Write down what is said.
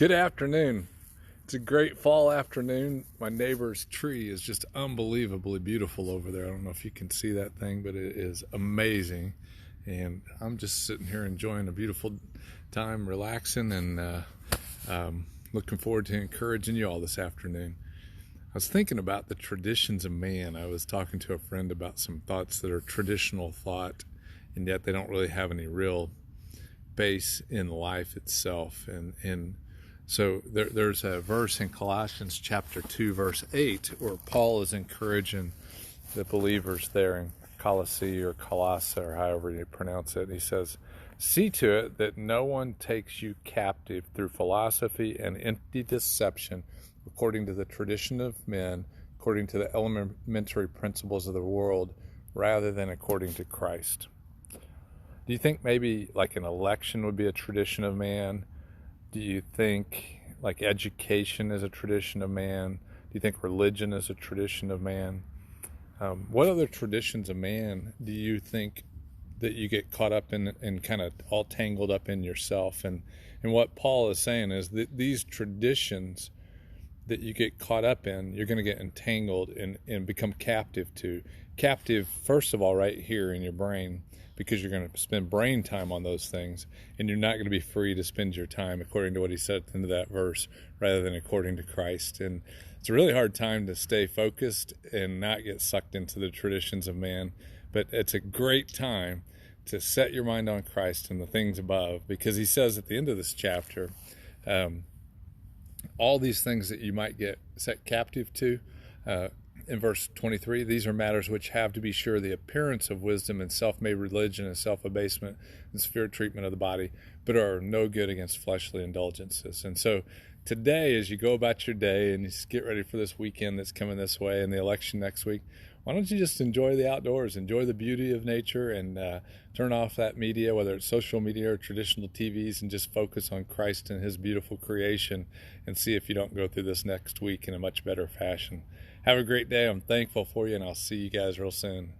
Good afternoon. It's a great fall afternoon. My neighbor's tree is just unbelievably beautiful over there. I don't know if you can see that thing, but it is amazing. And I'm just sitting here enjoying a beautiful time, relaxing, and looking forward to encouraging you all this afternoon. I was thinking about the traditions of man. I was talking to a friend about some thoughts that are traditional thought, and yet they don't really have any real base in life itself. So there's a verse in Colossians chapter 2, verse 8, where Paul is encouraging the believers there in Colossae or Colossae, or however you pronounce it. He says, "See to it that no one takes you captive through philosophy and empty deception, according to the tradition of men, according to the elementary principles of the world, rather than according to Christ." Do you think maybe like an election would be a tradition of man? Do you think like education is a tradition of man? Do you think religion is a tradition of man? What other traditions of man do you think that you get caught up in and kind of all tangled up in yourself? And what Paul is saying is that these traditions that you get caught up in, you're going to get entangled and become captive to. Captive, first of all, right here in your brain, because you're going to spend brain time on those things, and you're not going to be free to spend your time according to what he said at the end of that verse, rather than according to Christ. And it's a really hard time to stay focused and not get sucked into the traditions of man, but it's a great time to set your mind on Christ and the things above, because he says at the end of this chapter, all these things that you might get set captive to, in verse 23, these are matters which have, to be sure, the appearance of wisdom and self-made religion and self-abasement and severe treatment of the body, but are no good against fleshly indulgences. And so today, as you go about your day and you get ready for this weekend that's coming this way and the election next week, why don't you just enjoy the outdoors, enjoy the beauty of nature, and turn off that media, whether it's social media or traditional TVs, and just focus on Christ and his beautiful creation, and see if you don't go through this next week in a much better fashion. Have a great day. I'm thankful for you, and I'll see you guys real soon.